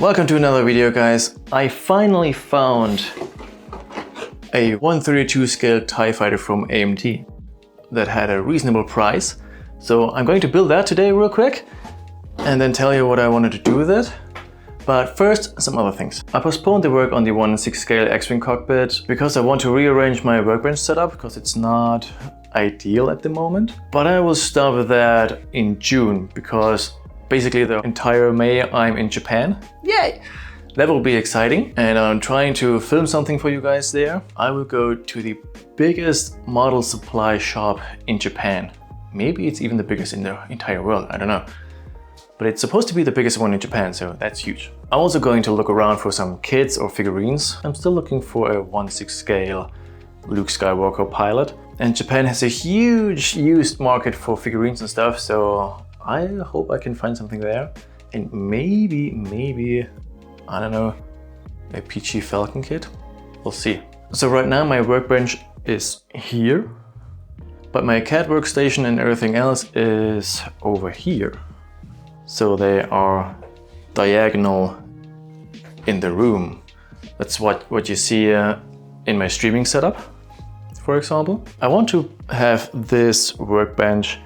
Welcome to another video, guys. I finally found a 132 scale TIE Fighter from AMT that had a reasonable price. So I'm going to build that today real quick and then tell you what I wanted to do with it. But first, some other things. I postponed the work on the 1/6 scale X-Wing cockpit because I want to rearrange my workbench setup because it's not ideal at the moment. But I will start with that in June because basically the entire May I'm in Japan. Yay! That will be exciting. And I'm trying to film something for you guys there. I will go to the biggest model supply shop in Japan. Maybe it's even the biggest in the entire world, I don't know. But it's supposed to be the biggest one in Japan, so that's huge. I'm also going to look around for some kits or figurines. I'm still looking for a 1/6 scale Luke Skywalker pilot. And Japan has a huge used market for figurines and stuff, so I hope I can find something there. And maybe, I don't know, a PG Falcon kit? We'll see. So right now my workbench is here, but my CAD workstation and everything else is over here. So they are diagonal in the room. That's what you see in my streaming setup, for example. I want to have this workbench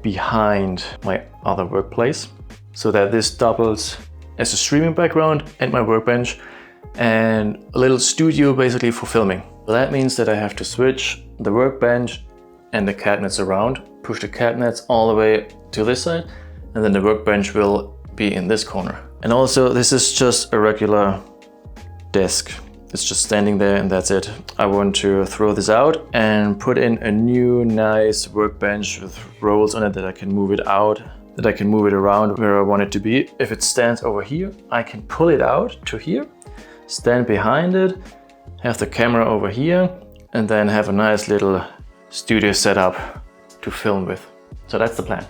behind my other workplace so that this doubles as a streaming background and my workbench and a little studio basically for filming. That means that I have to switch the workbench and the cabinets around, push the cabinets all the way to this side, and then the workbench will be in this corner. And also this is just a regular desk. It's just standing there and that's it. I want to throw this out and put in a new nice workbench with rolls on it that I can move it out, that I can move it around where I want it to be. If it stands over here, I can pull it out to here, stand behind it, have the camera over here, and then have a nice little studio setup to film with. So that's the plan.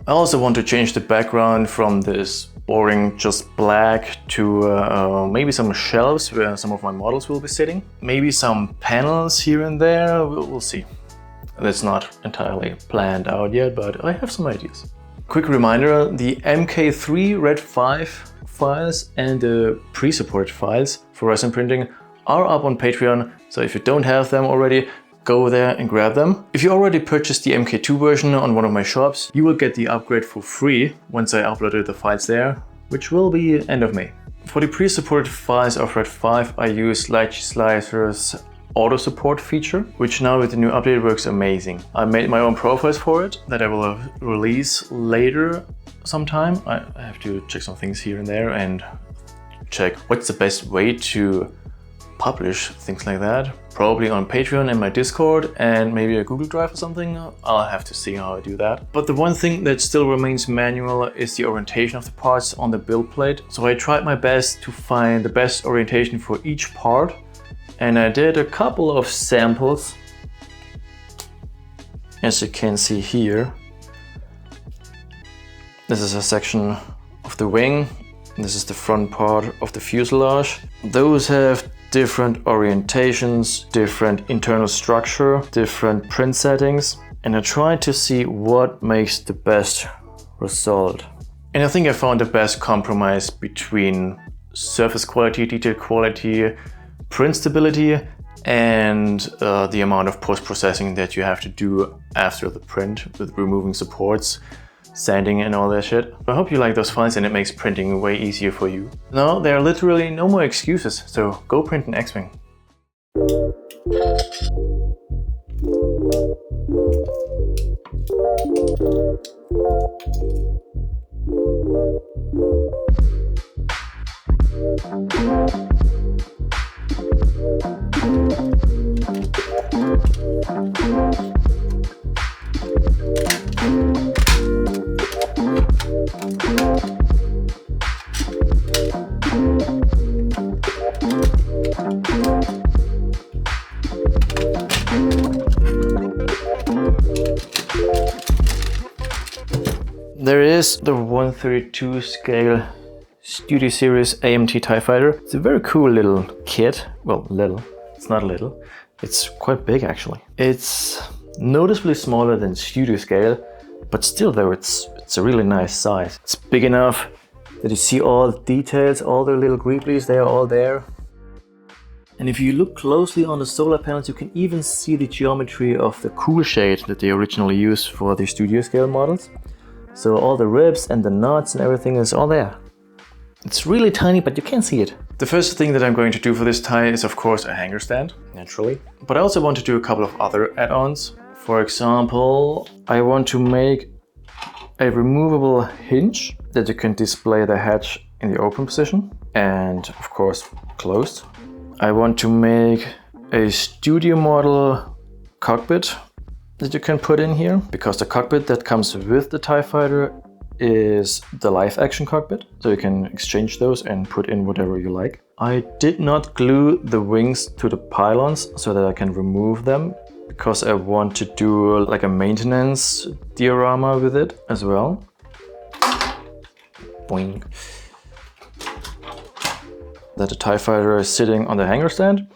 I also want to change the background from this boring just black to maybe some shelves where some of my models will be sitting. Maybe some panels here and there, we'll see. That's not entirely planned out yet, but I have some ideas. Quick reminder, the MK3 Red 5 files and the pre-supported files for resin printing are up on Patreon, so if you don't have them already, go there and grab them. If you already purchased the MK2 version on one of my shops, you will get the upgrade for free once I uploaded the files there, which will be end of May. For the pre-supported files of Red 5, I use Lychee Slicer's auto support feature, which now with the new update works amazing. I made my own profiles for it that I will release later sometime. I have to check some things here and there and check what's the best way to publish things like that. Probably on Patreon and my Discord and maybe a Google Drive or something. I'll have to see how I do that. But the one thing that still remains manual is the orientation of the parts on the build plate. So I tried my best to find the best orientation for each part. And I did a couple of samples, as you can see here. This is a section of the wing. This is the front part of the fuselage. Those have different orientations, different internal structure, different print settings, and I tried to see what makes the best result. And I think I found the best compromise between surface quality, detail quality, print stability, and the amount of post-processing that you have to do after the print with removing supports, sanding and all that shit. I hope you like those files and it makes printing way easier for you. Now there are literally no more excuses, so go print an X-Wing. There is the 132 scale Studio Series AMT TIE Fighter. It's a very cool little kit. Well, little. It's not little. It's quite big actually. It's noticeably smaller than Studio scale, but still though it's a really nice size. It's big enough that you see all the details, all the little greeblies, they are all there. And if you look closely on the solar panels, you can even see the geometry of the cool shade that they originally used for the studio scale models. So all the ribs and the nuts and everything is all there. It's really tiny, but you can see it. The first thing that I'm going to do for this tie is of course a hanger stand, naturally. But I also want to do a couple of other add-ons. For example, I want to make a removable hinge that you can display the hatch in the open position and of course closed. I want to make a studio model cockpit that you can put in here, because the cockpit that comes with the TIE Fighter is the live action cockpit, so you can exchange those and put in whatever you like. I did not glue the wings to the pylons so that I can remove them, because I want to do like a maintenance diorama with it as well. Boing. That the TIE Fighter is sitting on the hanger stand,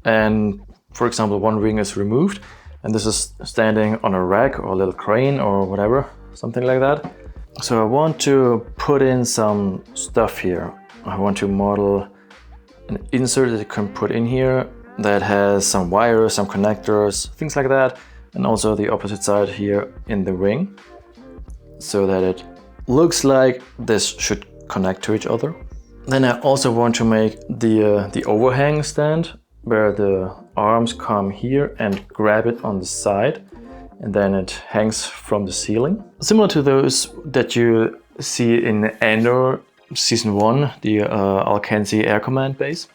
and for example one wing is removed and this is standing on a rack or a little crane or whatever, something like that. So I want to put in some stuff here. I want to model an insert that you can put in here that has some wires, some connectors, things like that, and also the opposite side here in the wing, so that it looks like this should connect to each other. Then I also want to make the overhang stand, where the arms come here and grab it on the side, and then it hangs from the ceiling. Similar to those that you see in Andor Season 1, the Alkensi Air Command base.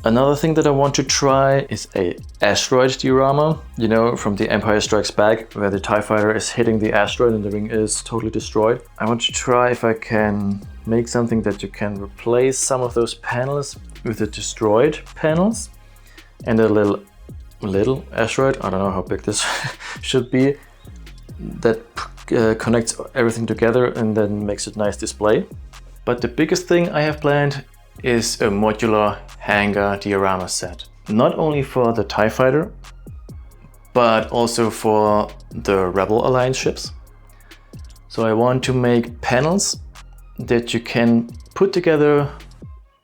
Another thing that I want to try is a asteroid diorama, you know, from the Empire Strikes Back, where the TIE Fighter is hitting the asteroid and the ring is totally destroyed. I want to try if I can make something that you can replace some of those panels with the destroyed panels and a little asteroid, I don't know how big this should be, that connects everything together and then makes a nice display. But the biggest thing I have planned is a modular hangar diorama set. Not only for the TIE Fighter, but also for the Rebel Alliance ships. So I want to make panels that you can put together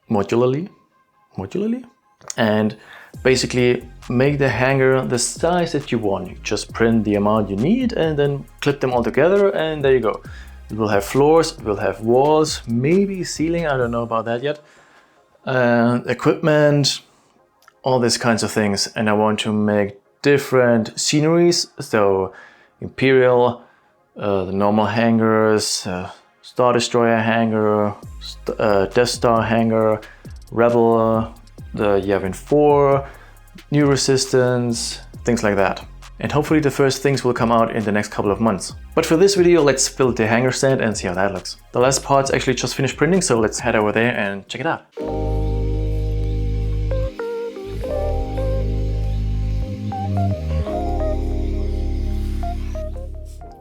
modularly, and basically make the hangar the size that you want. You just print the amount you need and then clip them all together, and there you go. It will have floors, it will have walls, maybe ceiling, I don't know about that yet. Equipment, all these kinds of things. And I want to make different sceneries, so Imperial, the normal hangars, Star Destroyer hangar, Death Star hangar, Rebel, the Yavin 4, New Resistance, things like that. And hopefully the first things will come out in the next couple of months. But for this video, let's build the hanger stand and see how that looks. The last part's actually just finished printing, so let's head over there and check it out.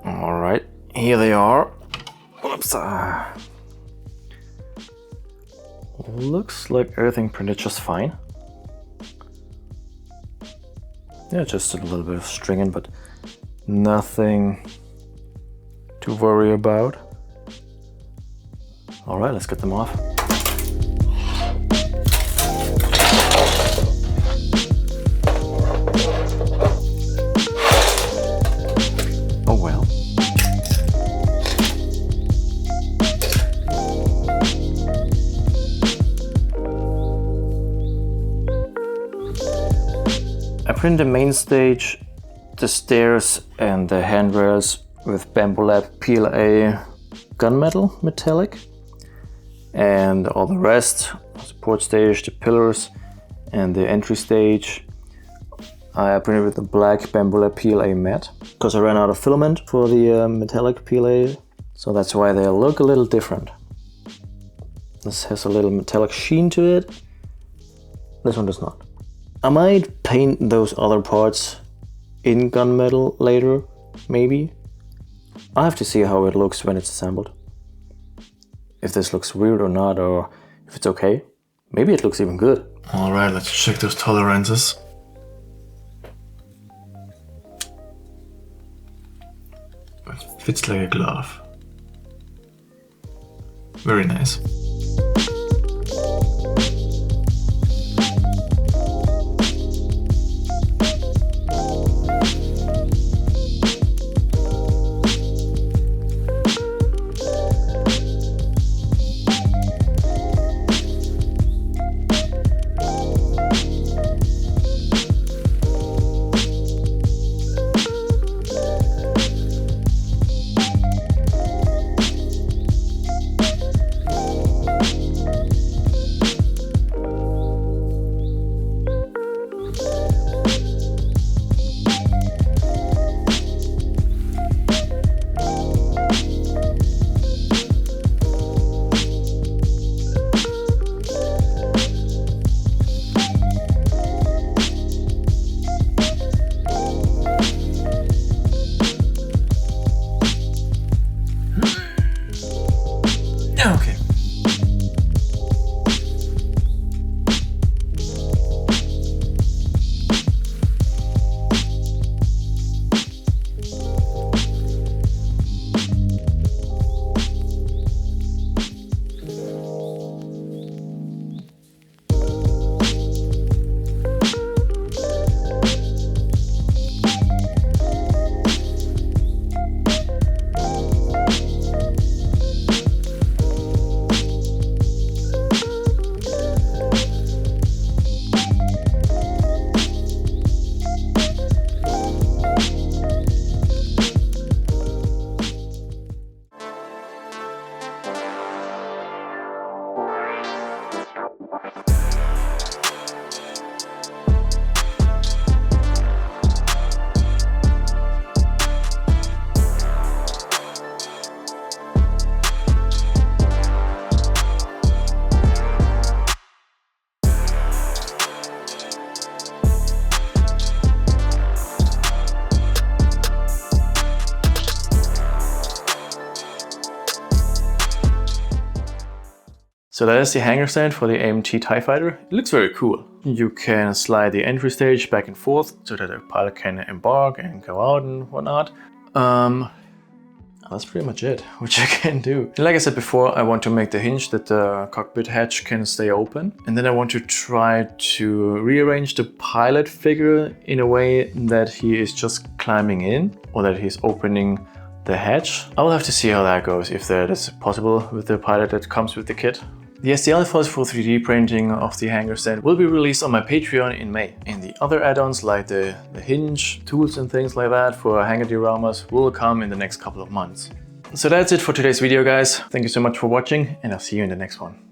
All right, here they are. Oops. Looks like everything printed just fine. Yeah, just a little bit of stringing, but nothing to worry about. All right, let's get them off. Oh well. I printed the main stage, the stairs and the handrails with Bambu Lab PLA gunmetal metallic, and all the rest, support stage, the pillars and the entry stage, I printed with the black Bambu Lab PLA matte, because I ran out of filament for the metallic PLA, so that's why they look a little different. This has a little metallic sheen to it, this one does not. I might paint those other parts in gunmetal later, maybe. I'll have to see how it looks when it's assembled. If this looks weird or not, or if it's okay. Maybe it looks even good. Alright, let's check those tolerances. It fits like a glove. Very nice. So that is the hangar stand for the AMT TIE Fighter. It looks very cool. You can slide the entry stage back and forth so that the pilot can embark and go out and whatnot. That's pretty much it, which I can do. And like I said before, I want to make the hinge that the cockpit hatch can stay open. And then I want to try to rearrange the pilot figure in a way that he is just climbing in or that he's opening the hatch. I'll have to see how that goes, if that is possible with the pilot that comes with the kit. The STL files for 3D printing of the hangar stand will be released on my Patreon in May. And the other add-ons like the hinge, tools and things like that for hangar dioramas will come in the next couple of months. So that's it for today's video, guys. Thank you so much for watching, and I'll see you in the next one.